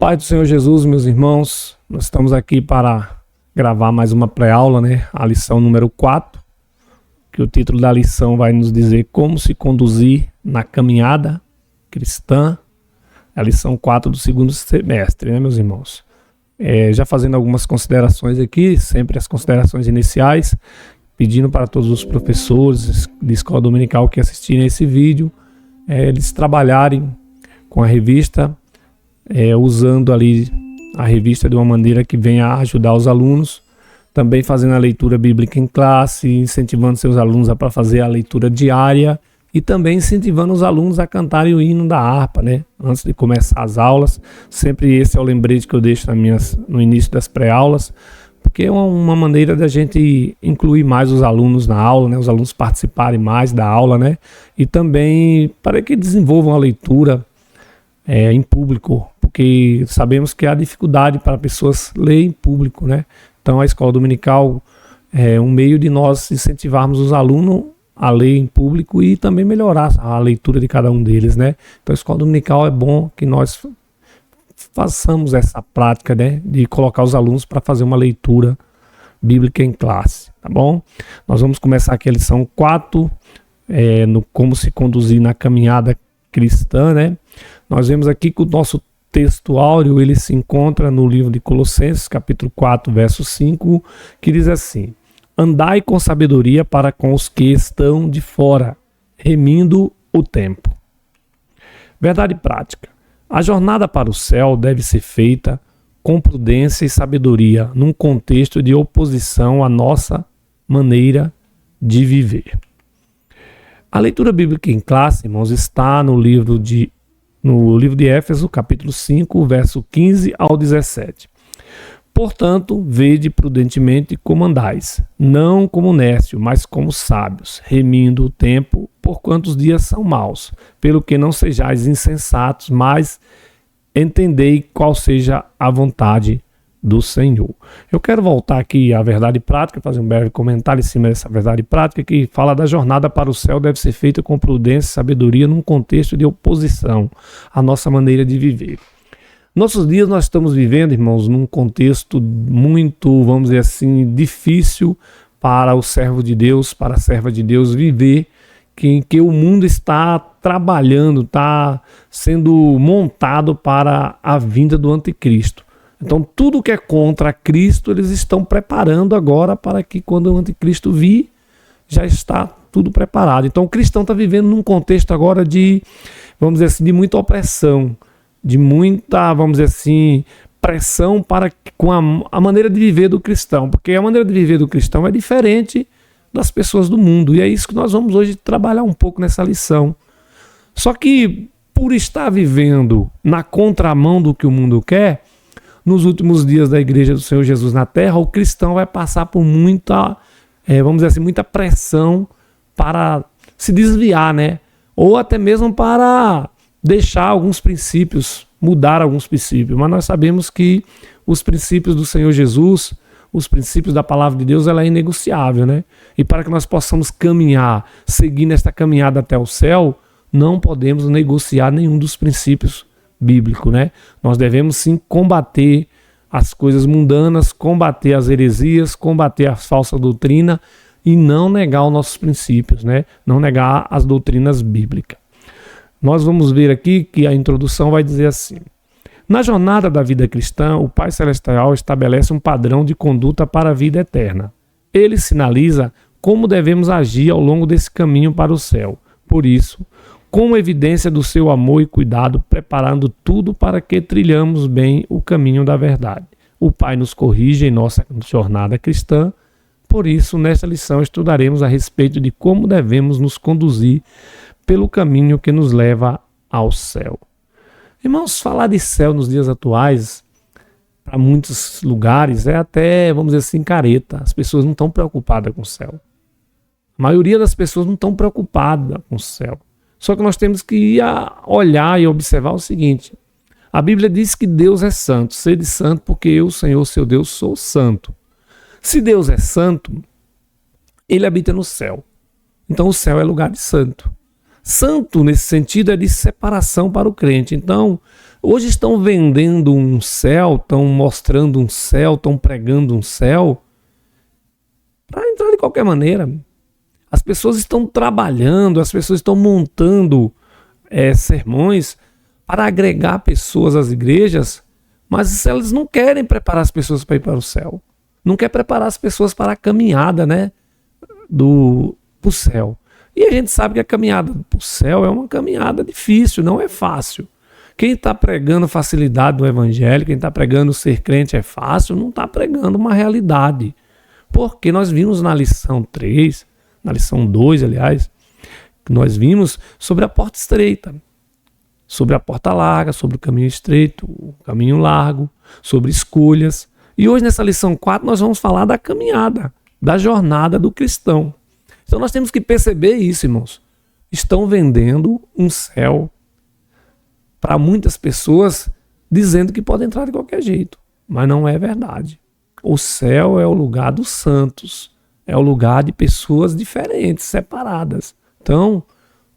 Pai do Senhor Jesus, meus irmãos, nós estamos aqui para gravar mais uma pré-aula, né? A lição número 4, que o título da lição vai nos dizer como se conduzir na caminhada cristã. A lição 4 do segundo semestre, né, meus irmãos? Já fazendo algumas considerações aqui, sempre as considerações iniciais, pedindo para todos os professores de escola dominical que assistirem a esse vídeo, eles trabalharem com a revista, usando ali a revista de uma maneira que venha a ajudar os alunos, também fazendo a leitura bíblica em classe, incentivando seus alunos para fazer a leitura diária e também incentivando os alunos a cantarem o hino da harpa, né? Antes de começar as aulas. Sempre esse é o lembrete que eu deixo no início das pré-aulas, porque é uma maneira da gente incluir mais os alunos na aula, né? Os alunos participarem mais da aula, né? E também para que desenvolvam a leitura em público, porque sabemos que há dificuldade para pessoas lerem em público, né? Então a escola dominical é um meio de nós incentivarmos os alunos a ler em público e também melhorar a leitura de cada um deles, né? Então a escola dominical é bom que nós façamos essa prática, né? De colocar os alunos para fazer uma leitura bíblica em classe, tá bom? Nós vamos começar aqui a lição 4, no como se conduzir na caminhada cristã, né? Nós vemos aqui que o nosso texto áureo, ele se encontra no livro de Colossenses, capítulo 4, verso 5, que diz assim: andai com sabedoria para com os que estão de fora, remindo o tempo. Verdade prática. A jornada para o céu deve ser feita com prudência e sabedoria, num contexto de oposição à nossa maneira de viver. A leitura bíblica em classe, irmãos, está no livro de Éfeso, capítulo 5, verso 15 ao 17. Portanto, vede prudentemente como andais, não como nécio, mas como sábios, remindo o tempo, porquanto os dias são maus, pelo que não sejais insensatos, mas entendei qual seja a vontade do Senhor. Eu quero voltar aqui à verdade prática, fazer um breve comentário em cima dessa verdade prática, que fala da jornada para o céu deve ser feita com prudência e sabedoria num contexto de oposição à nossa maneira de viver. Nossos dias nós estamos vivendo, irmãos, num contexto muito, vamos dizer assim, difícil para o servo de Deus, para a serva de Deus viver, em que o mundo está trabalhando, está sendo montado para a vinda do anticristo. Então tudo que é contra Cristo, eles estão preparando agora para que quando o anticristo vir, já está tudo preparado. Então o cristão está vivendo num contexto agora de, vamos dizer assim, de muita opressão, de muita, vamos dizer assim, pressão com a maneira de viver do cristão, porque a maneira de viver do cristão é diferente das pessoas do mundo, e é isso que nós vamos hoje trabalhar um pouco nessa lição. Só que por estar vivendo na contramão do que o mundo quer, nos últimos dias da Igreja do Senhor Jesus na Terra, o cristão vai passar por muita, vamos dizer assim, muita pressão para se desviar, né? Ou até mesmo para deixar alguns princípios, mudar alguns princípios. Mas nós sabemos que os princípios do Senhor Jesus, os princípios da palavra de Deus, ela é inegociável, né? E para que nós possamos caminhar, seguir nesta caminhada até o céu, não podemos negociar nenhum dos princípios bíblicos, né? Nós devemos sim combater as coisas mundanas, combater as heresias, combater a falsa doutrina e não negar os nossos princípios, né? Não negar as doutrinas bíblicas. Nós vamos ver aqui que a introdução vai dizer assim: na jornada da vida cristã, o Pai Celestial estabelece um padrão de conduta para a vida eterna. Ele sinaliza como devemos agir ao longo desse caminho para o céu. Por isso, com evidência do seu amor e cuidado, preparando tudo para que trilhamos bem o caminho da verdade. O Pai nos corrige em nossa jornada cristã. Por isso, nesta lição, estudaremos a respeito de como devemos nos conduzir pelo caminho que nos leva ao céu. Irmãos, falar de céu nos dias atuais, para muitos lugares, é até, vamos dizer assim, careta. As pessoas não estão preocupadas com o céu. A maioria das pessoas não estão preocupadas com o céu. Só que nós temos que olhar e observar o seguinte: a Bíblia diz que Deus é santo. Sede santo porque eu, Senhor, seu Deus, sou santo. Se Deus é santo, Ele habita no céu. Então o céu é lugar de santo. Santo, nesse sentido, é de separação para o crente. Então, hoje estão vendendo um céu, estão mostrando um céu, estão pregando um céu para entrar de qualquer maneira. As pessoas estão trabalhando, as pessoas estão montando sermões para agregar pessoas às igrejas, mas elas não querem preparar as pessoas para ir para o céu. Não quer preparar as pessoas para a caminhada, né, do céu. E a gente sabe que a caminhada para o céu é uma caminhada difícil, não é fácil. Quem está pregando facilidade do evangelho, quem está pregando ser crente é fácil, não está pregando uma realidade. Porque nós vimos na lição 3, na lição 2, aliás, nós vimos sobre a porta estreita, sobre a porta larga, sobre o caminho estreito, o caminho largo, sobre escolhas. E hoje nessa lição 4 nós vamos falar da caminhada, da jornada do cristão. Então nós temos que perceber isso, irmãos. Estão vendendo um céu para muitas pessoas, dizendo que pode entrar de qualquer jeito, mas não é verdade. O céu é o lugar dos santos, é o lugar de pessoas diferentes, separadas. Então,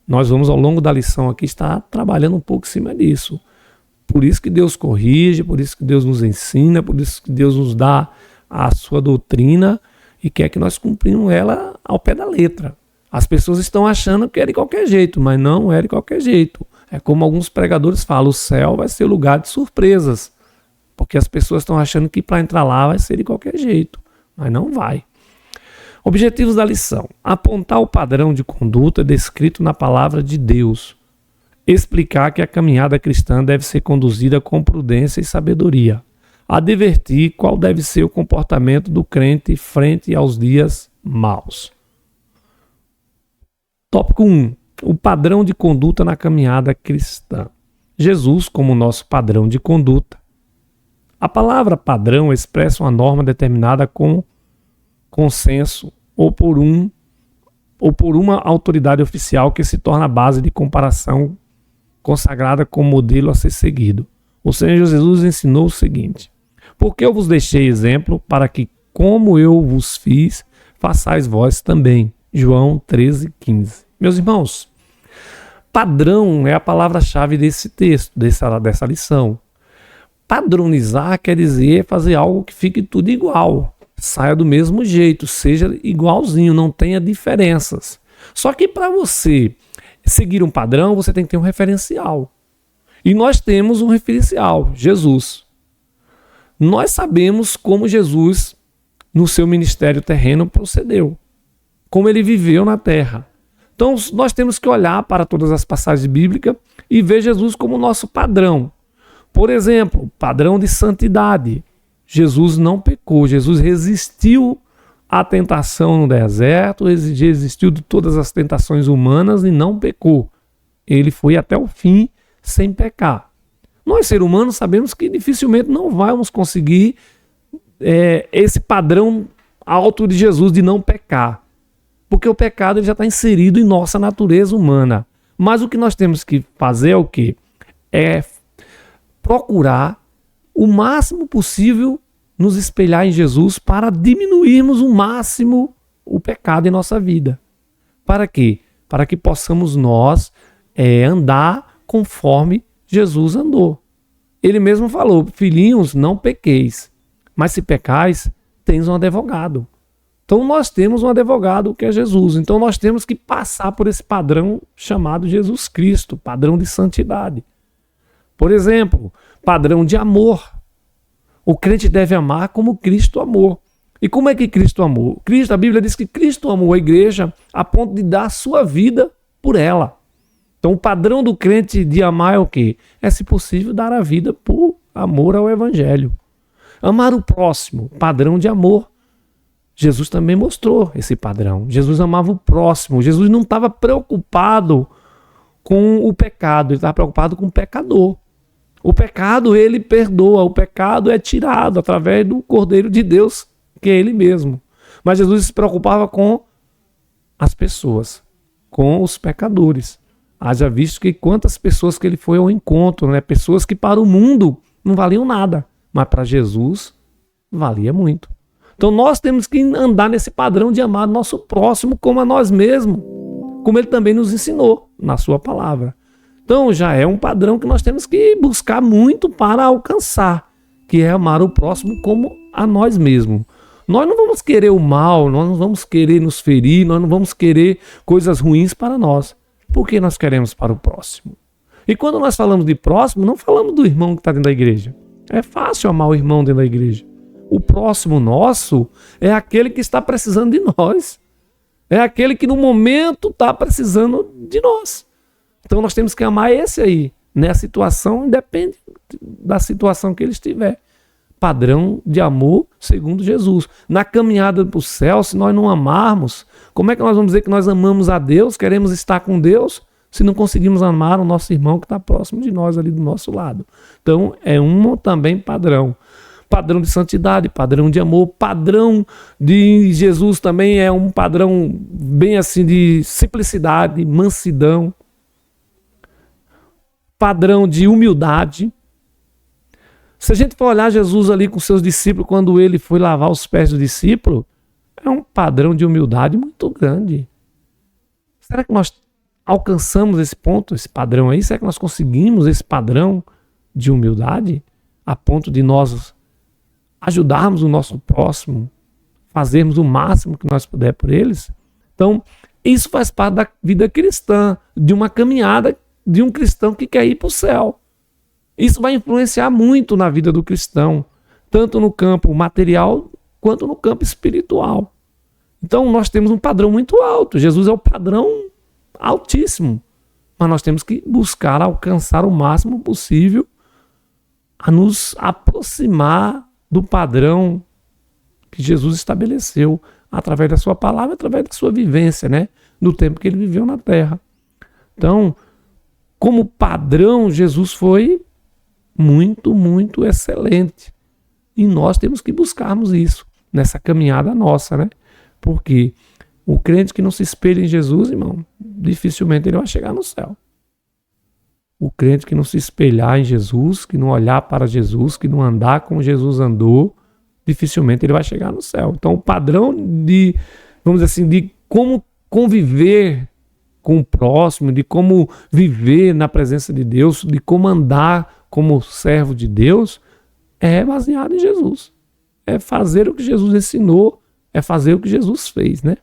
nós vamos ao longo da lição aqui estar trabalhando um pouco em cima disso. Por isso que Deus corrige, por isso que Deus nos ensina, por isso que Deus nos dá a sua doutrina e quer que nós cumprimos ela ao pé da letra. As pessoas estão achando que é de qualquer jeito, mas não é de qualquer jeito. É como alguns pregadores falam, o céu vai ser lugar de surpresas, porque as pessoas estão achando que para entrar lá vai ser de qualquer jeito, mas não vai. Objetivos da lição: apontar o padrão de conduta descrito na palavra de Deus, explicar que a caminhada cristã deve ser conduzida com prudência e sabedoria, advertir qual deve ser o comportamento do crente frente aos dias maus. Tópico 1. O padrão de conduta na caminhada cristã. Jesus como nosso padrão de conduta. A palavra padrão expressa uma norma determinada com consenso ou por uma autoridade oficial que se torna a base de comparação consagrada como modelo a ser seguido. O Senhor Jesus ensinou o seguinte: porque eu vos deixei exemplo para que, como eu vos fiz, façais vós também. João 13:15. Meus irmãos, padrão é a palavra-chave desse texto, dessa lição. Padronizar quer dizer fazer algo que fique tudo igual, saia do mesmo jeito, seja igualzinho, não tenha diferenças. Só que para você seguir um padrão, você tem que ter um referencial. E nós temos um referencial, Jesus. Nós sabemos como Jesus, no seu ministério terreno, procedeu, como ele viveu na terra. Então, nós temos que olhar para todas as passagens bíblicas e ver Jesus como nosso padrão. Por exemplo, padrão de santidade. Jesus não pecou, Jesus resistiu à tentação no deserto, resistiu de todas as tentações humanas e não pecou. Ele foi até o fim sem pecar. Nós, seres humanos, sabemos que dificilmente não vamos conseguir esse padrão alto de Jesus de não pecar. Porque o pecado ele já está inserido em nossa natureza humana. Mas o que nós temos que fazer é o quê? É procurar o máximo possível nos espelhar em Jesus para diminuirmos o máximo o pecado em nossa vida. Para quê? Para que possamos nós andar conforme Jesus andou. Ele mesmo falou: filhinhos, não pequeis, mas se pecais, tens um advogado. Então nós temos um advogado que é Jesus. Então nós temos que passar por esse padrão chamado Jesus Cristo, padrão de santidade. Por exemplo, padrão de amor. O crente deve amar como Cristo amou. E como é que Cristo amou? A Bíblia diz que Cristo amou a igreja a ponto de dar a sua vida por ela. Então o padrão do crente de amar é o quê? É, se possível, dar a vida por amor ao Evangelho. Amar o próximo, padrão de amor. Jesus também mostrou esse padrão. Jesus amava o próximo. Jesus não estava preocupado com o pecado, ele estava preocupado com o pecador. O pecado ele perdoa, o pecado é tirado através do Cordeiro de Deus, que é ele mesmo. Mas Jesus se preocupava com as pessoas, com os pecadores. Haja visto que quantas pessoas que ele foi ao encontro, né? Pessoas que para o mundo não valiam nada, mas para Jesus valia muito. Então nós temos que andar nesse padrão de amar nosso próximo como a nós mesmos. como ele também nos ensinou na sua palavra. Então já é um padrão que nós temos que buscar muito para alcançar, que é amar o próximo como a nós mesmos. Nós não vamos querer o mal, nós não vamos querer nos ferir, nós não vamos querer coisas ruins para nós, porque nós queremos para o próximo. E quando nós falamos de próximo, não falamos do irmão que está dentro da igreja. É fácil amar o irmão dentro da igreja. O próximo nosso é aquele que está precisando de nós. É aquele que no momento está precisando de nós. Então nós temos que amar esse aí, nessa situação, independe da situação que ele estiver. Padrão de amor segundo Jesus. Na caminhada para o céu, se nós não amarmos, como é que nós vamos dizer que nós amamos a Deus, queremos estar com Deus, se não conseguimos amar o nosso irmão que está próximo de nós, ali do nosso lado? Então é um também padrão. Padrão de santidade, padrão de amor, padrão de Jesus também é um padrão bem assim de simplicidade, mansidão, padrão de humildade. Se a gente for olhar Jesus ali com seus discípulos, quando ele foi lavar os pés do discípulo, é um padrão de humildade muito grande. Será que nós alcançamos esse ponto, esse padrão aí? Será que nós conseguimos esse padrão de humildade a ponto de nós ajudarmos o nosso próximo, fazermos o máximo que nós puder por eles? Então, isso faz parte da vida cristã, de uma caminhada de um cristão que quer ir para o céu. Isso vai influenciar muito na vida do cristão, tanto no campo material quanto no campo espiritual. Então, nós temos um padrão muito alto. Jesus é o padrão altíssimo, mas nós temos que buscar alcançar o máximo possível a nos aproximar do padrão que Jesus estabeleceu através da sua palavra, através da sua vivência, né? No tempo que ele viveu na terra. Então, como padrão, Jesus foi muito, muito excelente. E nós temos que buscarmos isso nessa caminhada nossa, né? Porque o crente que não se espelha em Jesus, irmão, dificilmente ele vai chegar no céu. O crente que não se espelhar em Jesus, que não olhar para Jesus, que não andar como Jesus andou, dificilmente ele vai chegar no céu. Então, o padrão de, vamos dizer assim, de como conviver com o próximo, de como viver na presença de Deus, de como andar como servo de Deus, é baseado em Jesus. É fazer o que Jesus ensinou, é fazer o que Jesus fez, né?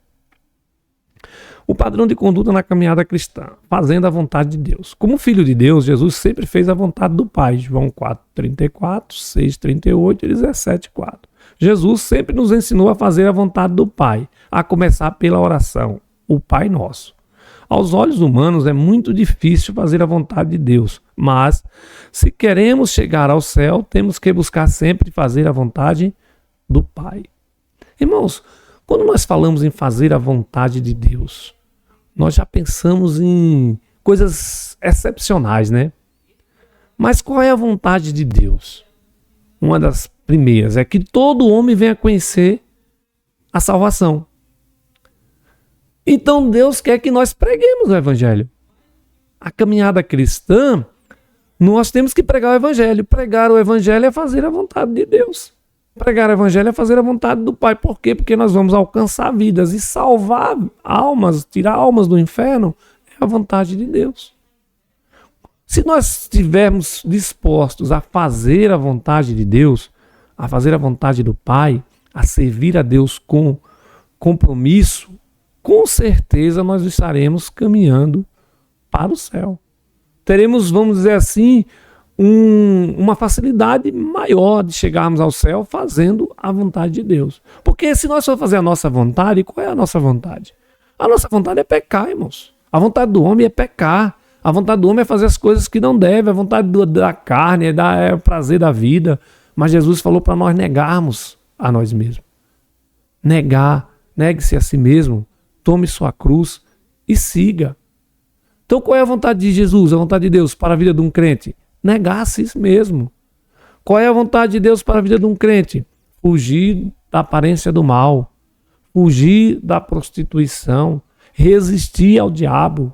O padrão de conduta na caminhada cristã, fazendo a vontade de Deus. Como filho de Deus, Jesus sempre fez a vontade do Pai. João 4,34, 6,38 e 17,4. Jesus sempre nos ensinou a fazer a vontade do Pai, a começar pela oração, o Pai Nosso. Aos olhos humanos é muito difícil fazer a vontade de Deus, mas se queremos chegar ao céu, temos que buscar sempre fazer a vontade do Pai. Irmãos, quando nós falamos em fazer a vontade de Deus, nós já pensamos em coisas excepcionais, né? Mas qual é a vontade de Deus? Uma das primeiras é que todo homem venha conhecer a salvação. Então Deus quer que nós preguemos o Evangelho. A caminhada cristã, nós temos que pregar o Evangelho. Pregar o Evangelho é fazer a vontade de Deus. Pregar o Evangelho é fazer a vontade do Pai. Por quê? Porque nós vamos alcançar vidas e salvar almas, tirar almas do inferno, é a vontade de Deus. Se nós estivermos dispostos a fazer a vontade de Deus, a fazer a vontade do Pai, a servir a Deus com compromisso, com certeza nós estaremos caminhando para o céu. Teremos, vamos dizer assim, uma facilidade maior de chegarmos ao céu fazendo a vontade de Deus. Porque se nós for fazer a nossa vontade, qual é a nossa vontade? A nossa vontade é pecar, irmãos. A vontade do homem é pecar. A vontade do homem é fazer as coisas que não deve. A vontade da carne é o prazer da vida. Mas Jesus falou para nós negarmos a nós mesmos. Negue-se a si mesmo, tome sua cruz e siga. Então qual é a vontade de Jesus, a vontade de Deus para a vida de um crente? Negar a si mesmo. Qual é a vontade de Deus para a vida de um crente? Fugir da aparência do mal, fugir da prostituição, resistir ao diabo.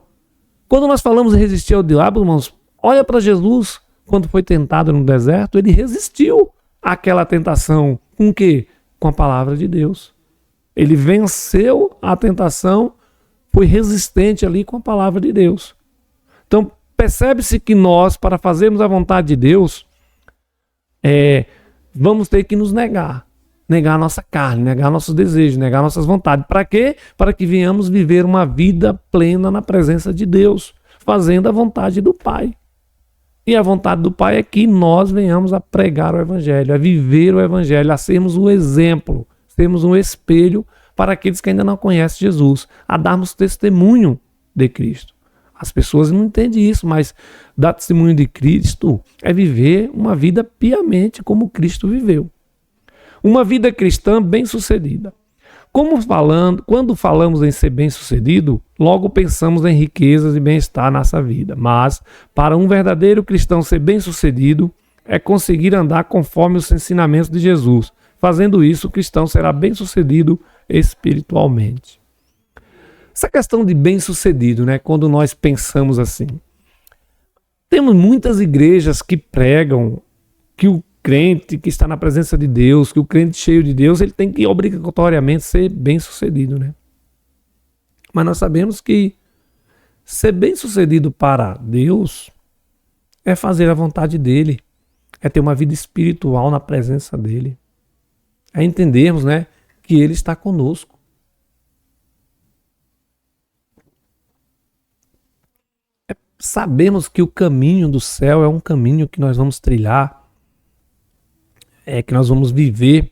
Quando nós falamos em resistir ao diabo, irmãos, olha para Jesus, quando foi tentado no deserto, ele resistiu àquela tentação. Com o quê? Com a palavra de Deus. Ele venceu a tentação foi resistente ali com a palavra de Deus. Então, percebe-se que nós, para fazermos a vontade de Deus, vamos ter que nos negar. Negar a nossa carne, negar nossos desejos, negar nossas vontades. Para quê? Para que venhamos viver uma vida plena na presença de Deus, fazendo a vontade do Pai. E a vontade do Pai é que nós venhamos a pregar o Evangelho, a viver o Evangelho, a sermos um exemplo, sermos um espelho para aqueles que ainda não conhecem Jesus, a darmos testemunho de Cristo. As pessoas não entendem isso, mas dar testemunho de Cristo é viver uma vida piamente como Cristo viveu. Uma vida cristã bem-sucedida. Quando falamos em ser bem-sucedido, logo pensamos em riquezas e bem-estar nessa vida. Mas, para um verdadeiro cristão ser bem-sucedido, é conseguir andar conforme os ensinamentos de Jesus. Fazendo isso, o cristão será bem-sucedido espiritualmente. Essa questão de bem-sucedido, né? Quando nós pensamos assim. Temos muitas igrejas que pregam que o crente que está na presença de Deus, que o crente cheio de Deus, ele tem que obrigatoriamente ser bem-sucedido, né? Mas nós sabemos que ser bem-sucedido para Deus é fazer a vontade dele, é ter uma vida espiritual na presença dele, é entendermos, né, que ele está conosco. Sabemos que o caminho do céu é um caminho que nós vamos trilhar, que nós vamos viver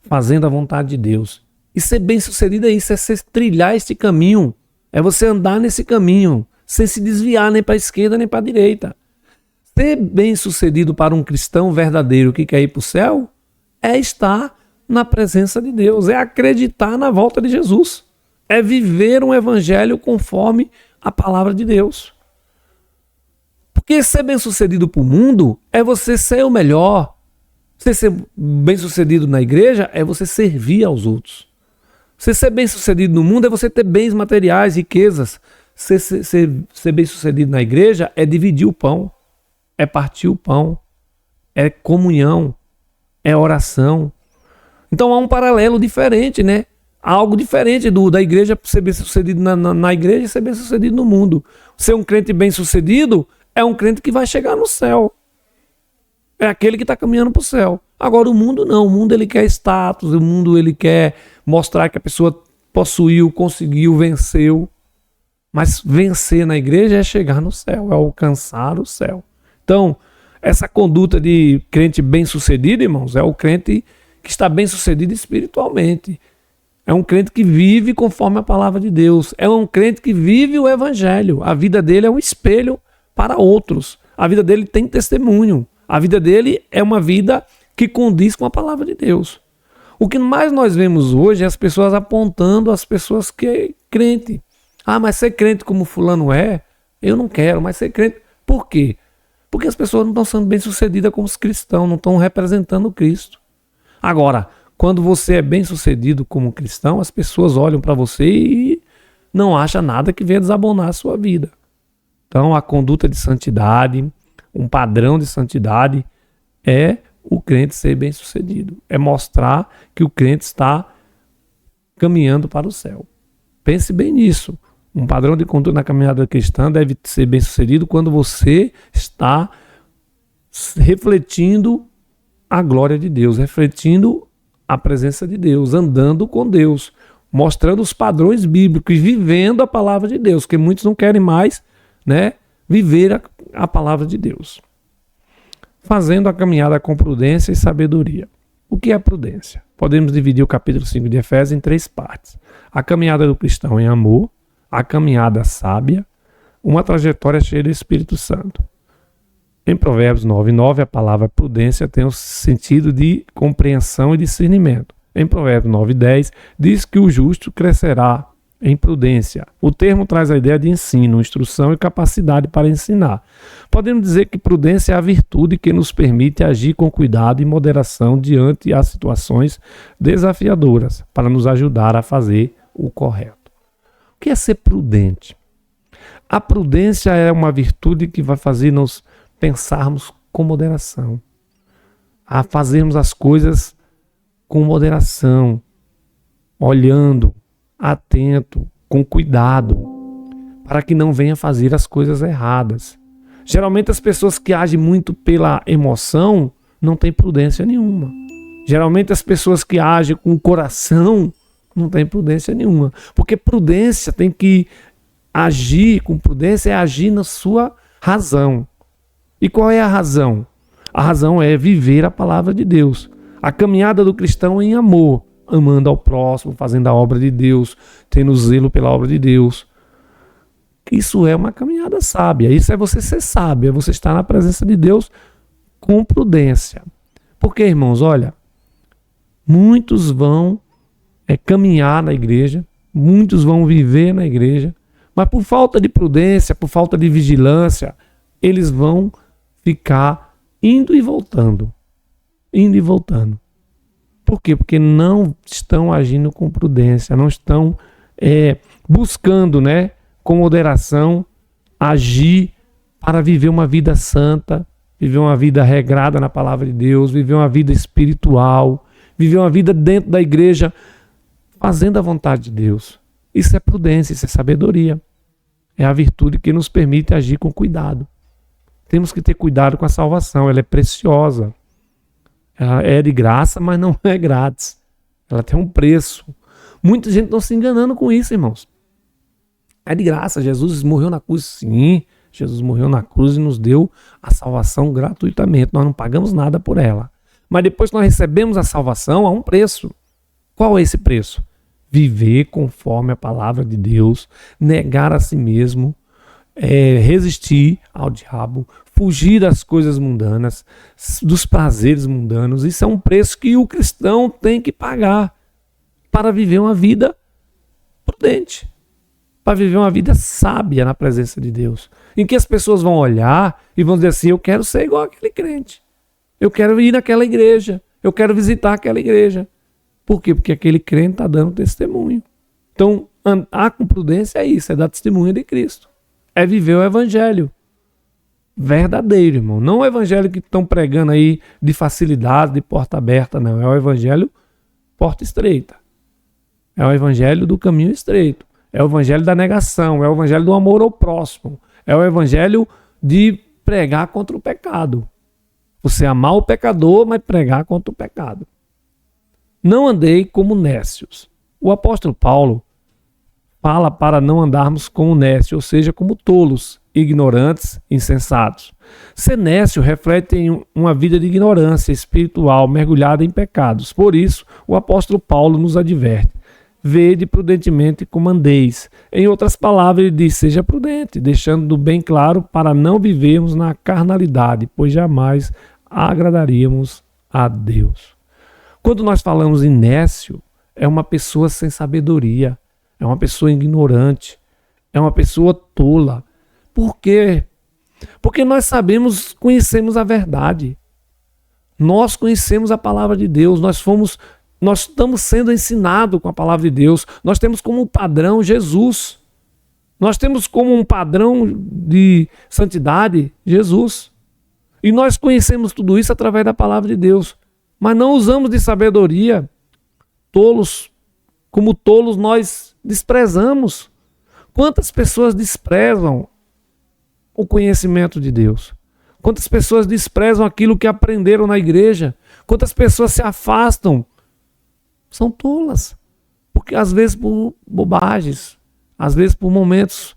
fazendo a vontade de Deus. E ser bem-sucedido é isso, é você trilhar este caminho, é você andar nesse caminho, sem se desviar nem para a esquerda nem para a direita. Ser bem-sucedido para um cristão verdadeiro que quer ir para o céu é estar na presença de Deus, é acreditar na volta de Jesus, é viver um evangelho conforme a palavra de Deus. Porque ser bem-sucedido para o mundo é você ser o melhor. Você ser bem-sucedido na igreja é você servir aos outros. Você ser bem-sucedido no mundo é você ter bens materiais, riquezas. Ser bem-sucedido na igreja é dividir o pão, é partir o pão, é comunhão, é oração. Então há um paralelo diferente, né? Há algo diferente da igreja ser bem-sucedido na igreja e ser bem-sucedido no mundo. Ser um crente bem-sucedido é um crente que vai chegar no céu. É aquele que está caminhando para o céu. Agora o mundo não. O mundo ele quer status. O mundo ele quer mostrar que a pessoa possuiu, conseguiu, venceu. Mas vencer na igreja é chegar no céu. É alcançar o céu. Então, essa conduta de crente bem-sucedido, irmãos, é o crente que está bem-sucedido espiritualmente. É um crente que vive conforme a palavra de Deus. É um crente que vive o evangelho. A vida dele é um espelho para outros. A vida dele tem testemunho. A vida dele é uma vida que condiz com a palavra de Deus. O que mais nós vemos hoje é as pessoas apontando as pessoas que é crente. Ah, mas ser crente como fulano é? Eu não quero, mas ser crente... Por quê? Porque as pessoas não estão sendo bem-sucedidas como os cristãos, não estão representando Cristo. Agora, quando você é bem-sucedido como cristão, as pessoas olham para você e não acham nada que venha desabonar a sua vida. Então, a conduta de santidade, um padrão de santidade é o crente ser bem-sucedido. É mostrar que o crente está caminhando para o céu. Pense bem nisso. Um padrão de conduta na caminhada cristã deve ser bem-sucedido quando você está refletindo a glória de Deus, refletindo a presença de Deus, andando com Deus, mostrando os padrões bíblicos e vivendo a palavra de Deus, porque muitos não querem mais, né, viver a palavra de Deus. Fazendo a caminhada com prudência e sabedoria. O que é prudência? Podemos dividir o capítulo 5 de Efésios em 3 partes. A caminhada do cristão em amor, a caminhada sábia, uma trajetória cheia do Espírito Santo. Em Provérbios 9:9, a palavra prudência tem o sentido de compreensão e discernimento. Em Provérbios 9:10, diz que o justo crescerá em prudência. O termo traz a ideia de ensino, instrução e capacidade para ensinar. Podemos dizer que prudência é a virtude que nos permite agir com cuidado e moderação diante das situações desafiadoras, para nos ajudar a fazer o correto. O que é ser prudente? A prudência é uma virtude que vai fazer-nos pensarmos com moderação, a fazermos as coisas com moderação, olhando, atento, com cuidado, para que não venha fazer as coisas erradas. Geralmente as pessoas que agem muito pela emoção não têm prudência nenhuma. Geralmente as pessoas que agem com o coração não têm prudência nenhuma. Porque prudência tem que agir, com prudência é agir na sua razão. E qual é a razão? A razão é viver a palavra de Deus. A caminhada do cristão é em amor, amando ao próximo, fazendo a obra de Deus, tendo zelo pela obra de Deus. Isso é uma caminhada sábia. Isso é você ser sábio, é você estar na presença de Deus com prudência. Porque, irmãos, olha, muitos vão caminhar na igreja, muitos vão viver na igreja, mas por falta de prudência, por falta de vigilância, eles vão ficar indo e voltando. Indo e voltando. Por quê? Porque não estão agindo com prudência, não estão buscando, com moderação, agir para viver uma vida santa, viver uma vida regrada na palavra de Deus, viver uma vida espiritual, viver uma vida dentro da igreja, fazendo a vontade de Deus. Isso é prudência, isso é sabedoria. É a virtude que nos permite agir com cuidado. Temos que ter cuidado com a salvação, ela é preciosa. Ela é de graça, mas não é grátis. Ela tem um preço. Muita gente está se enganando com isso, irmãos. É de graça, Jesus morreu na cruz, sim. Jesus morreu na cruz e nos deu a salvação gratuitamente. Nós não pagamos nada por ela. Mas depois que nós recebemos a salvação, há um preço. Qual é esse preço? Viver conforme a palavra de Deus, negar a si mesmo, resistir ao diabo, fugir das coisas mundanas, dos prazeres mundanos. Isso é um preço que o cristão tem que pagar para viver uma vida prudente, para viver uma vida sábia na presença de Deus, em que as pessoas vão olhar e vão dizer assim: eu quero ser igual aquele crente, eu quero ir naquela igreja, eu quero visitar aquela igreja. Por quê? Porque aquele crente está dando testemunho. Então, andar com prudência é isso, é dar testemunho de Cristo. É viver o evangelho verdadeiro, irmão. Não o evangelho que estão pregando aí de facilidade, de porta aberta, não. É o evangelho porta estreita. É o evangelho do caminho estreito. É o evangelho da negação. É o evangelho do amor ao próximo. É o evangelho de pregar contra o pecado. Você amar o pecador, mas pregar contra o pecado. Não andei como nécios. O apóstolo Paulo fala para não andarmos como nécios, ou seja, como tolos, ignorantes, insensatos. Ser nécio reflete em uma vida de ignorância espiritual mergulhada em pecados. Por isso, o apóstolo Paulo nos adverte: vede prudentemente como andeis. Em outras palavras, ele diz: seja prudente, deixando bem claro para não vivermos na carnalidade, pois jamais agradaríamos a Deus. Quando nós falamos em nécio, é uma pessoa sem sabedoria, é uma pessoa ignorante, é uma pessoa tola. Por quê? Porque nós conhecemos a verdade. Nós conhecemos a palavra de Deus, nós estamos sendo ensinados com a palavra de Deus. Nós temos como padrão Jesus. Nós temos como um padrão de santidade Jesus. E nós conhecemos tudo isso através da palavra de Deus. Mas não usamos de sabedoria. Tolos, como tolos nós desprezamos. Quantas pessoas desprezam o conhecimento de Deus? Quantas pessoas desprezam aquilo que aprenderam na igreja? Quantas pessoas se afastam? São tolas. Porque às vezes por bobagens, às vezes por momentos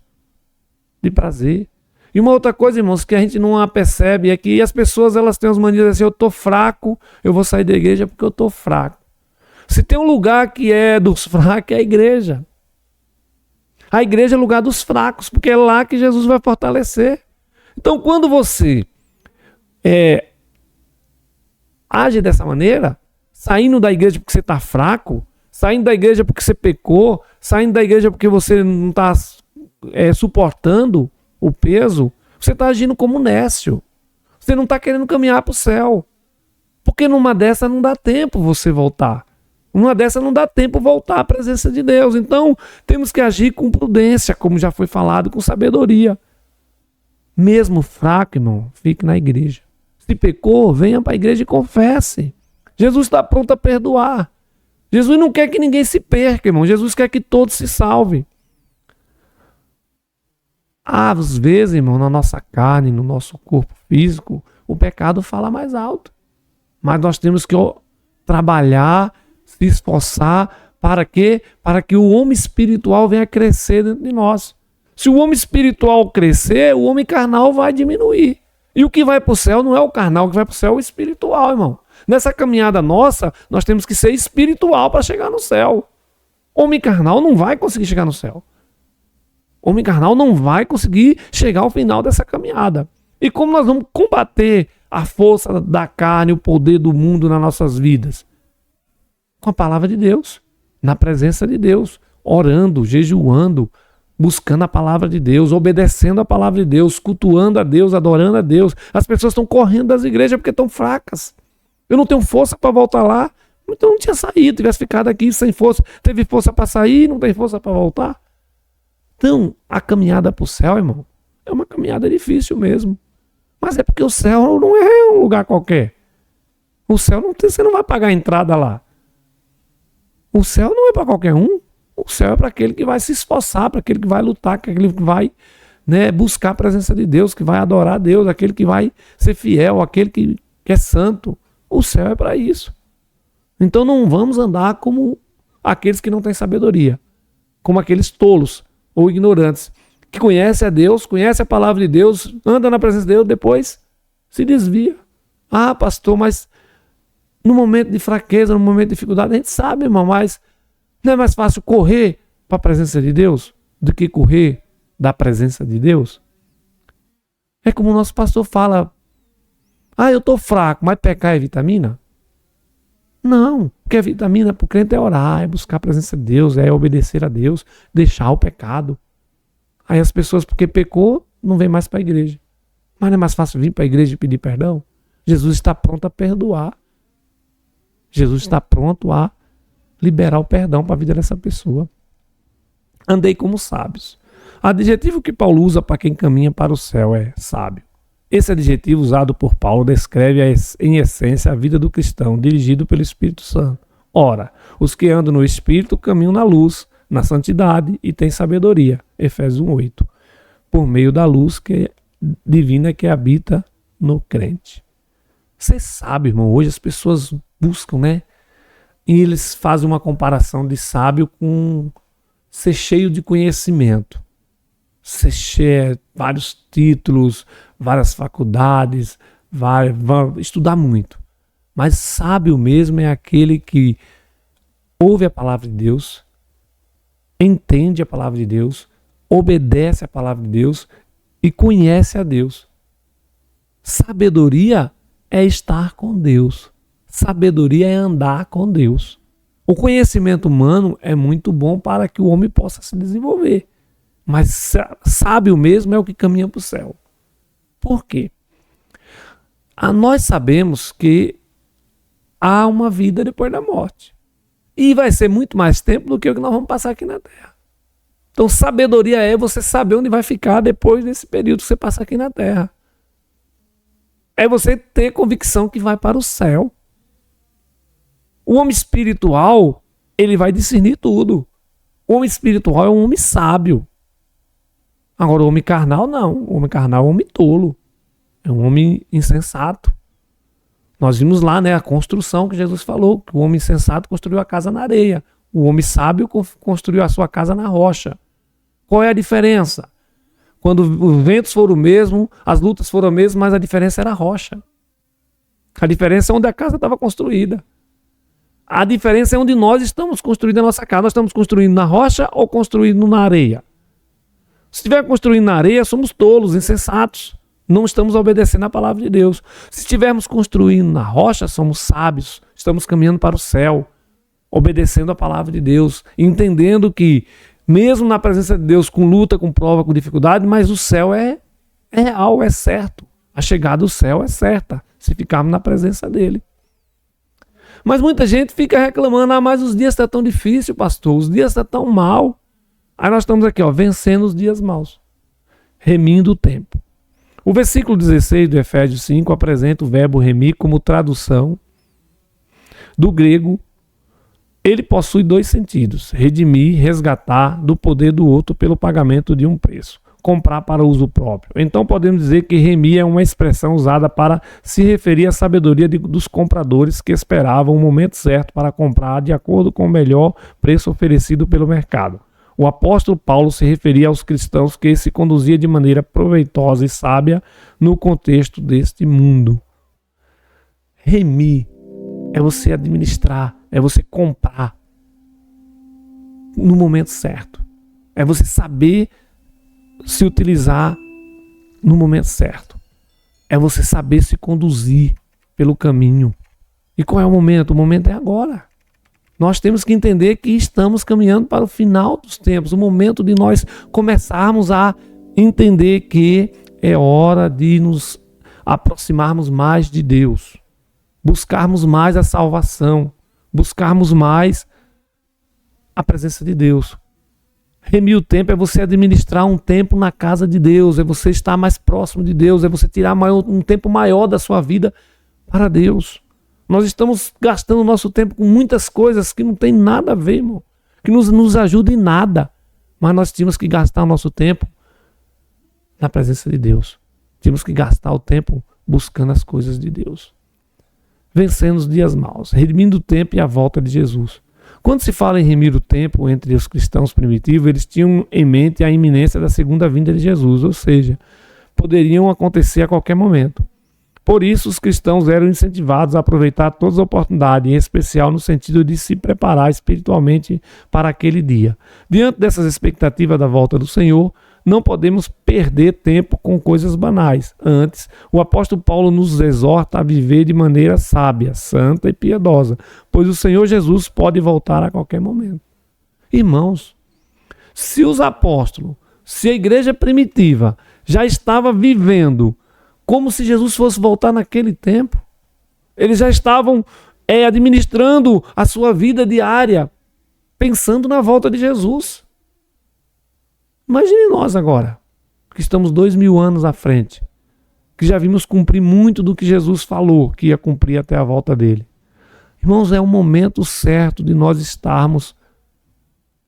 de prazer. E uma outra coisa, irmãos, que a gente não percebe é que as pessoas elas têm as manias assim: eu estou fraco, eu vou sair da igreja porque eu estou fraco. Se tem um lugar que é dos fracos, é a igreja. A igreja é o lugar dos fracos, porque é lá que Jesus vai fortalecer. Então, quando você age dessa maneira, saindo da igreja porque você está fraco, saindo da igreja porque você pecou, saindo da igreja porque você não está suportando o peso, você está agindo como nécio. Você não está querendo caminhar para o céu. Porque numa dessa não dá tempo você voltar. Numa dessa não dá tempo voltar à presença de Deus. Então, temos que agir com prudência, como já foi falado, com sabedoria. Mesmo fraco, irmão, fique na igreja. Se pecou, venha para a igreja e confesse. Jesus está pronto a perdoar. Jesus não quer que ninguém se perca, irmão. Jesus quer que todos se salvem. Às vezes, irmão, na nossa carne, no nosso corpo físico, o pecado fala mais alto. Mas nós temos que trabalhar, se esforçar, para quê? Para que o homem espiritual venha crescer dentro de nós. Se o homem espiritual crescer, o homem carnal vai diminuir. E o que vai para o céu não é o carnal, o que vai para o céu é o espiritual, irmão. Nessa caminhada nossa, nós temos que ser espiritual para chegar no céu. Homem carnal não vai conseguir chegar no céu. Homem carnal não vai conseguir chegar ao final dessa caminhada. E como nós vamos combater a força da carne, o poder do mundo nas nossas vidas? Com a palavra de Deus, na presença de Deus, orando, jejuando, buscando a palavra de Deus, obedecendo a palavra de Deus, cultuando a Deus, adorando a Deus. As pessoas estão correndo das igrejas porque estão fracas. Eu não tenho força para voltar lá. Então não tinha saído, tivesse ficado aqui sem força. Teve força para sair, não tem força para voltar. Então, a caminhada para o céu, irmão, é uma caminhada difícil mesmo. Mas é porque o céu não é um lugar qualquer. O céu não tem, você não vai pagar a entrada lá. O céu não é para qualquer um. O céu é para aquele que vai se esforçar, para aquele que vai lutar, para aquele que vai, buscar a presença de Deus, que vai adorar a Deus, aquele que vai ser fiel, aquele que é santo. O céu é para isso. Então não vamos andar como aqueles que não têm sabedoria, como aqueles tolos ou ignorantes, que conhecem a Deus, conhecem a palavra de Deus, andam na presença de Deus, depois se desvia. Ah, pastor, mas no momento de fraqueza, no momento de dificuldade, a gente sabe, irmão, mas não é mais fácil correr para a presença de Deus do que correr da presença de Deus? É como o nosso pastor fala, eu estou fraco, mas pecar é vitamina? Não, porque a vitamina para o crente é orar, é buscar a presença de Deus, é obedecer a Deus, deixar o pecado. Aí as pessoas, porque pecou, não vêm mais para a igreja. Mas não é mais fácil vir para a igreja e pedir perdão? Jesus está pronto a perdoar. Jesus está pronto a liberar o perdão para a vida dessa pessoa. Andei como sábios. O adjetivo que Paulo usa para quem caminha para o céu é sábio. Esse adjetivo usado por Paulo descreve em essência a vida do cristão dirigido pelo Espírito Santo. Ora, os que andam no Espírito caminham na luz, na santidade e têm sabedoria. Efésios 1:8. Por meio da luz divina que habita no crente. Você sabe, irmão, hoje as pessoas buscam, e eles fazem uma comparação de sábio com ser cheio de conhecimento. Ser vários títulos, várias faculdades, estudar muito. Mas sábio mesmo é aquele que ouve a palavra de Deus, entende a palavra de Deus, obedece a palavra de Deus e conhece a Deus. Sabedoria é estar com Deus. Sabedoria é andar com Deus. O conhecimento humano é muito bom para que o homem possa se desenvolver. Mas sábio mesmo é o que caminha para o céu. Por quê? Nós sabemos que há uma vida depois da morte. E vai ser muito mais tempo do que o que nós vamos passar aqui na Terra. Então, sabedoria é você saber onde vai ficar depois desse período que você passa aqui na Terra. É você ter convicção que vai para o céu. O homem espiritual, ele vai discernir tudo. O homem espiritual é um homem sábio. Agora, o homem carnal, não. O homem carnal é um homem tolo. É um homem insensato. Nós vimos lá, a construção que Jesus falou, que o homem insensato construiu a casa na areia. O homem sábio construiu a sua casa na rocha. Qual é a diferença? Quando os ventos foram o mesmo, as lutas foram as mesmas, mas a diferença era a rocha. A diferença é onde a casa estava construída. A diferença é onde nós estamos construindo a nossa casa. Nós estamos construindo na rocha ou construindo na areia? Se estiver construindo na areia, somos tolos, insensatos. Não estamos obedecendo a palavra de Deus. Se estivermos construindo na rocha, somos sábios. Estamos caminhando para o céu, obedecendo a palavra de Deus, entendendo que, mesmo na presença de Deus, com luta, com prova, com dificuldade, mas o céu é real, é certo. A chegada do céu é certa, se ficarmos na presença dele. Mas muita gente fica reclamando, mas os dias estão tão difíceis, pastor, os dias estão tão mal. Aí nós estamos aqui, vencendo os dias maus, remindo o tempo. O versículo 16 do Efésios 5 apresenta o verbo remir como tradução do grego. Ele possui dois sentidos: redimir, resgatar do poder do outro pelo pagamento de um preço. comprar para uso próprio. Então podemos dizer que remir é uma expressão usada para se referir à sabedoria dos compradores que esperavam o momento certo para comprar de acordo com o melhor preço oferecido pelo mercado. O apóstolo Paulo se referia aos cristãos que se conduzia de maneira proveitosa e sábia no contexto deste mundo. Remir é você administrar, é você comprar no momento certo. É você saber se utilizar no momento certo. É você saber se conduzir pelo caminho. E qual é o momento? O momento é agora. Nós temos que entender que estamos caminhando para o final dos tempos. O momento de nós começarmos a entender que é hora de nos aproximarmos mais de Deus. Buscarmos mais a salvação, buscarmos mais a presença de Deus. Remir o tempo é você administrar um tempo na casa de Deus, é você estar mais próximo de Deus, é você tirar um tempo maior da sua vida para Deus. Nós estamos gastando nosso tempo com muitas coisas que não tem nada a ver, irmão, que nos ajuda em nada, mas nós tínhamos que gastar o nosso tempo na presença de Deus. Tínhamos que gastar o tempo buscando as coisas de Deus. Vencendo os dias maus, redimindo o tempo e a volta de Jesus. Quando se fala em remir o tempo entre os cristãos primitivos, eles tinham em mente a iminência da segunda vinda de Jesus, ou seja, poderiam acontecer a qualquer momento. Por isso, os cristãos eram incentivados a aproveitar todas as oportunidades, em especial no sentido de se preparar espiritualmente para aquele dia. Diante dessas expectativas da volta do Senhor, não podemos perder tempo com coisas banais. Antes, o apóstolo Paulo nos exorta a viver de maneira sábia, santa e piedosa, pois o Senhor Jesus pode voltar a qualquer momento. Irmãos, se os apóstolos, se a igreja primitiva já estava vivendo como se Jesus fosse voltar naquele tempo, eles já estavam administrando a sua vida diária, pensando na volta de Jesus. Imagine nós agora, que estamos 2000 anos à frente, que já vimos cumprir muito do que Jesus falou que ia cumprir até a volta dele. Irmãos, é o momento certo de nós estarmos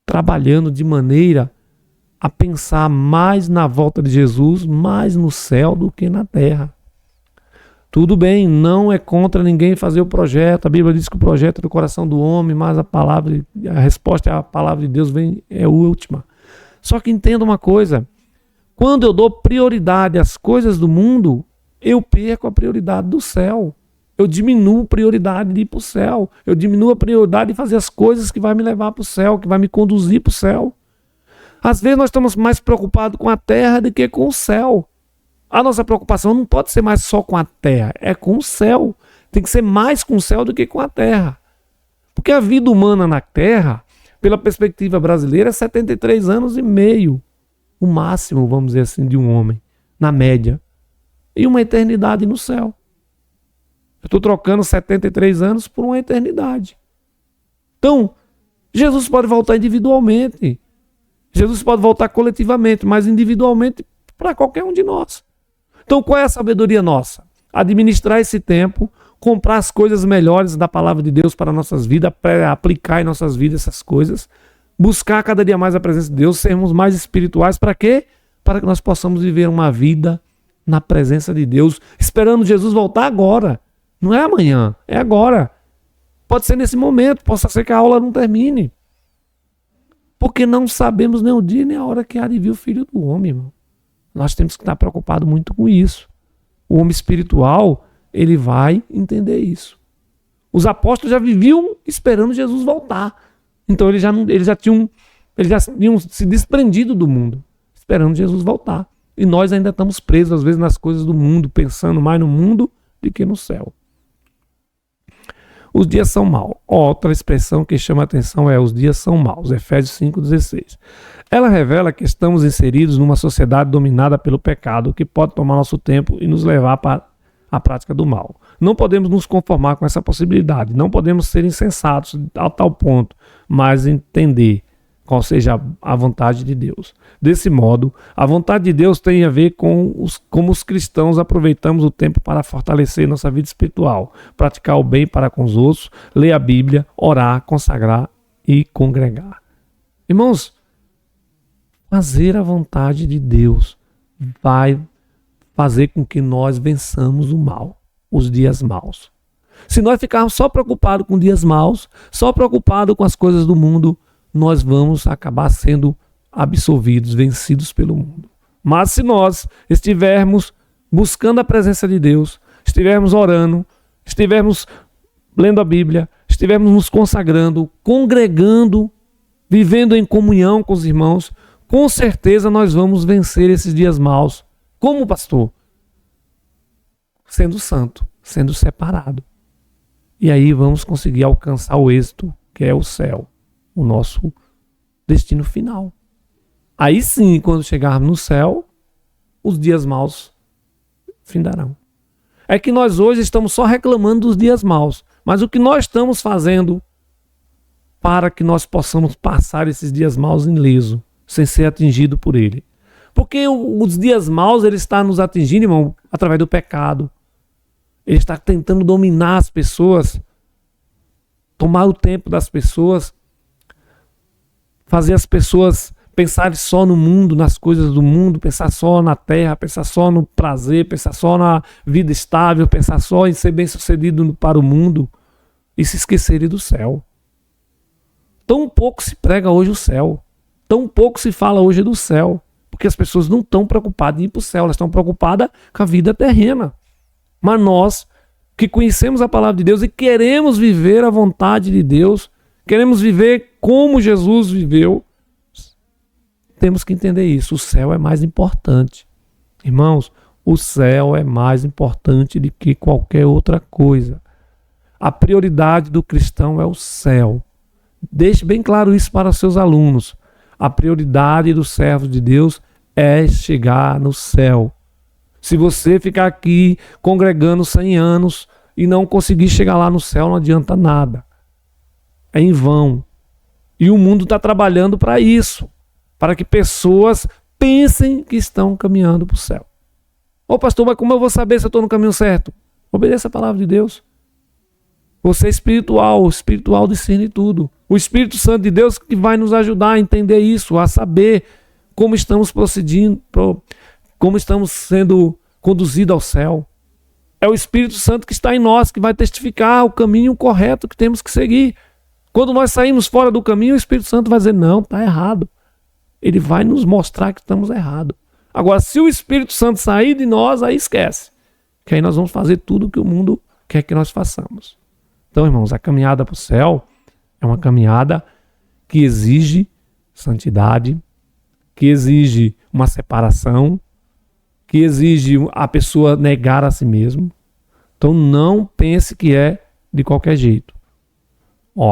trabalhando de maneira a pensar mais na volta de Jesus, mais no céu do que na terra. Tudo bem, não é contra ninguém fazer o projeto. A Bíblia diz que o projeto é do coração do homem, mas a resposta é a palavra de Deus é a última. Só que entenda uma coisa, quando eu dou prioridade às coisas do mundo, eu perco a prioridade do céu. Eu diminuo a prioridade de ir para o céu. Eu diminuo a prioridade de fazer as coisas que vai me levar para o céu, que vai me conduzir para o céu. Às vezes nós estamos mais preocupados com a terra do que com o céu. A nossa preocupação não pode ser mais só com a terra, é com o céu. Tem que ser mais com o céu do que com a terra. Porque a vida humana na terra, pela perspectiva brasileira, é 73 anos e meio. O máximo, vamos dizer assim, de um homem, na média. E uma eternidade no céu. Eu estou trocando 73 anos por uma eternidade. Então, Jesus pode voltar individualmente. Jesus pode voltar coletivamente, mas individualmente para qualquer um de nós. Então, qual é a sabedoria nossa? Administrar esse tempo, comprar as coisas melhores da palavra de Deus para nossas vidas, para aplicar em nossas vidas essas coisas, buscar cada dia mais a presença de Deus, sermos mais espirituais, para quê? Para que nós possamos viver uma vida na presença de Deus, esperando Jesus voltar agora. Não é amanhã, é agora. Pode ser nesse momento, pode ser que a aula não termine. Porque não sabemos nem o dia nem a hora que há de vir o Filho do Homem, irmão. Nós temos que estar preocupados muito com isso. O homem espiritual, ele vai entender isso. Os apóstolos já viviam esperando Jesus voltar. Então eles já tinham se desprendido do mundo, esperando Jesus voltar. E nós ainda estamos presos, às vezes, nas coisas do mundo, pensando mais no mundo do que no céu. Os dias são maus. Outra expressão que chama a atenção é os dias são maus. Efésios 5,16. Ela revela que estamos inseridos numa sociedade dominada pelo pecado que pode tomar nosso tempo e nos levar para a prática do mal. Não podemos nos conformar com essa possibilidade. Não podemos ser insensatos a tal ponto, mas entender qual seja a vontade de Deus. Desse modo, a vontade de Deus tem a ver com como os cristãos aproveitamos o tempo para fortalecer nossa vida espiritual, praticar o bem para com os outros, ler a Bíblia, orar, consagrar e congregar. Irmãos, fazer a vontade de Deus vai fazer com que nós vençamos o mal, os dias maus. Se nós ficarmos só preocupados com dias maus, só preocupados com as coisas do mundo, nós vamos acabar sendo absolvidos, vencidos pelo mundo. Mas se nós estivermos buscando a presença de Deus, estivermos orando, estivermos lendo a Bíblia, estivermos nos consagrando, congregando, vivendo em comunhão com os irmãos, com certeza nós vamos vencer esses dias maus. Como pastor? Sendo santo, sendo separado. E aí vamos conseguir alcançar o êxito, que é o céu, o nosso destino final. Aí sim, quando chegarmos no céu, os dias maus findarão. É que nós hoje estamos só reclamando dos dias maus, mas o que nós estamos fazendo para que nós possamos passar esses dias maus ileso, sem ser atingido por ele? Porque os dias maus, ele está nos atingindo, irmão, através do pecado. Ele está tentando dominar as pessoas, tomar o tempo das pessoas, fazer as pessoas pensarem só no mundo, nas coisas do mundo, pensar só na terra, pensar só no prazer, pensar só na vida estável, pensar só em ser bem-sucedido para o mundo e se esquecerem do céu. Tão pouco se prega hoje o céu, tão pouco se fala hoje do céu, porque as pessoas não estão preocupadas em ir para o céu, elas estão preocupadas com a vida terrena. Mas nós, que conhecemos a palavra de Deus e queremos viver a vontade de Deus, queremos viver como Jesus viveu, temos que entender isso. O céu é mais importante. Irmãos, o céu é mais importante do que qualquer outra coisa. A prioridade do cristão é o céu. Deixe bem claro isso para os seus alunos. A prioridade dos servos de Deus é chegar no céu. Se você ficar aqui congregando 100 anos e não conseguir chegar lá no céu, não adianta nada. É em vão. E o mundo está trabalhando para isso, para que pessoas pensem que estão caminhando para o céu. Ô pastor, mas como eu vou saber se eu estou no caminho certo? Obedeça a palavra de Deus. Você é espiritual, o espiritual discerne tudo. O Espírito Santo de Deus que vai nos ajudar a entender isso, a saber como estamos procedindo, como estamos sendo conduzidos ao céu. É o Espírito Santo que está em nós, que vai testificar o caminho correto que temos que seguir. Quando nós saímos fora do caminho, o Espírito Santo vai dizer, não, está errado. Ele vai nos mostrar que estamos errados. Agora, se o Espírito Santo sair de nós, aí esquece. Que aí nós vamos fazer tudo o que o mundo quer que nós façamos. Então, irmãos, a caminhada para o céu é uma caminhada que exige santidade, que exige uma separação, que exige a pessoa negar a si mesmo. Então não pense que é de qualquer jeito.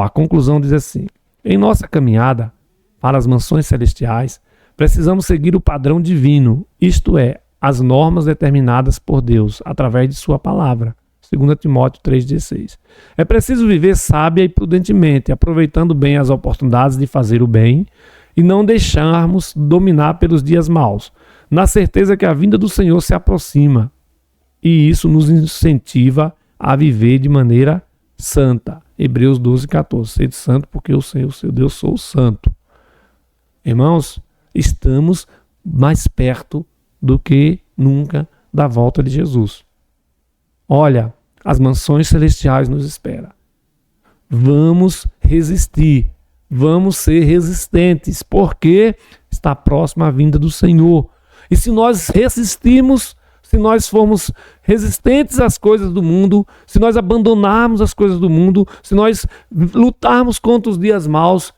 A conclusão diz assim: em nossa caminhada para as mansões celestiais, precisamos seguir o padrão divino, isto é, as normas determinadas por Deus através de sua palavra. 2 Timóteo 3,16. É preciso viver sábia e prudentemente, aproveitando bem as oportunidades de fazer o bem e não deixarmos dominar pelos dias maus, na certeza que a vinda do Senhor se aproxima. E isso nos incentiva a viver de maneira santa. Hebreus 12,14. Sede santo porque eu, Senhor, seu Deus, sou santo. Irmãos, estamos mais perto do que nunca da volta de Jesus. Olha, as mansões celestiais nos esperam. Vamos resistir, vamos ser resistentes, porque está próxima a vinda do Senhor. E se nós resistirmos, se nós formos resistentes às coisas do mundo, se nós abandonarmos as coisas do mundo, se nós lutarmos contra os dias maus,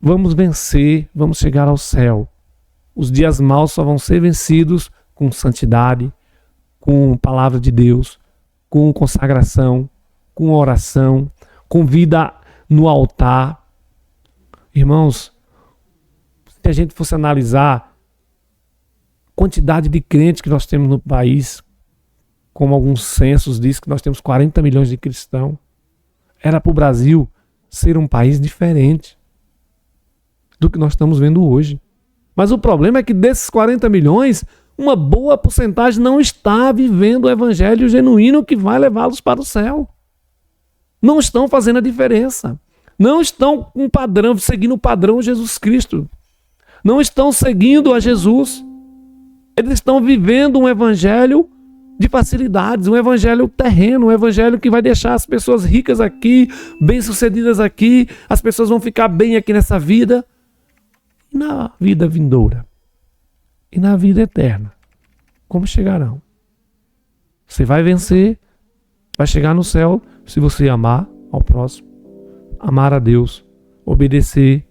vamos vencer, vamos chegar ao céu. Os dias maus só vão ser vencidos com santidade, com palavra de Deus, com consagração, com oração, com vida no altar. Irmãos, se a gente fosse analisar a quantidade de crentes que nós temos no país, como alguns censos dizem que nós temos 40 milhões de cristãos, era para o Brasil ser um país diferente do que nós estamos vendo hoje. Mas o problema é que desses 40 milhões, uma boa porcentagem não está vivendo o evangelho genuíno que vai levá-los para o céu. Não estão fazendo a diferença. Não estão com padrão, seguindo o padrão Jesus Cristo. não estão seguindo a Jesus. Eles estão vivendo um evangelho de facilidades, um evangelho terreno, um evangelho que vai deixar as pessoas ricas aqui, bem-sucedidas aqui, as pessoas vão ficar bem aqui nessa vida, e na vida vindoura, e na vida eterna, como chegarão? Você vai vencer, vai chegar no céu se você amar ao próximo, amar a Deus, obedecer,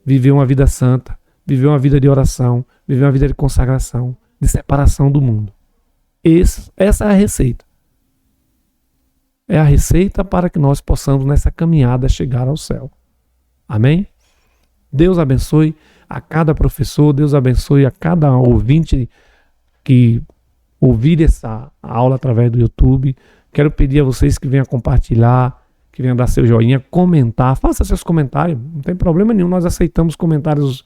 viver uma vida santa, viver uma vida de oração, viver uma vida de consagração, de separação do mundo. Essa é a receita. É a receita para que nós possamos nessa caminhada chegar ao céu. Amém? Deus abençoe a cada professor, Deus abençoe a cada ouvinte que ouvir essa aula através do YouTube. Quero pedir a vocês que venham compartilhar, que venham dar seu joinha, comentar, faça seus comentários, não tem problema nenhum, nós aceitamos comentários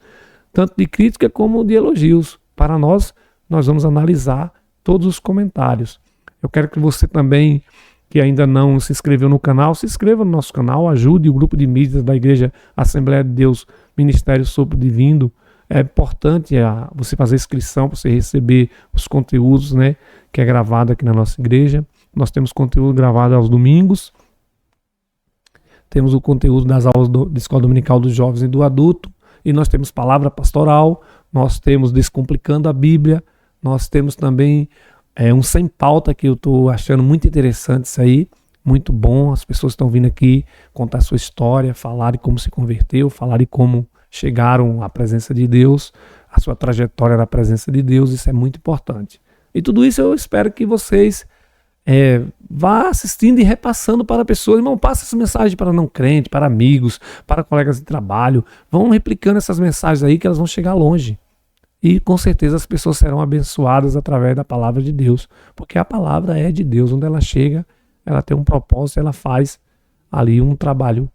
tanto de crítica como de elogios. Para nós vamos analisar todos os comentários. Eu quero que você também, que ainda não se inscreveu no canal, se inscreva no nosso canal, ajude o grupo de mídias da Igreja Assembleia de Deus, Ministério Sopro Divino. É importante você fazer inscrição para você receber os conteúdos, né, que é gravado aqui na nossa igreja. Nós temos conteúdo gravado aos domingos. Temos o conteúdo das aulas da Escola Dominical dos Jovens e do Adulto. E nós temos palavra pastoral, nós temos Descomplicando a Bíblia, nós temos também um Sem Pauta, que eu estou achando muito interessante isso aí, muito bom. As pessoas estão vindo aqui contar a sua história, falar de como se converteu, falar de como chegaram à presença de Deus, a sua trajetória na presença de Deus, isso é muito importante. E tudo isso eu espero que vocês vá assistindo e repassando para pessoas. Irmão, passa essa mensagem para não crentes, para amigos, para colegas de trabalho. Vão replicando essas mensagens aí que elas vão chegar longe. E com certeza as pessoas serão abençoadas através da palavra de Deus. Porque a palavra é de Deus. Onde ela chega, ela tem um propósito, ela faz ali um trabalho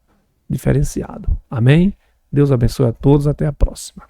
diferenciado. Amém? Deus abençoe a todos. Até a próxima.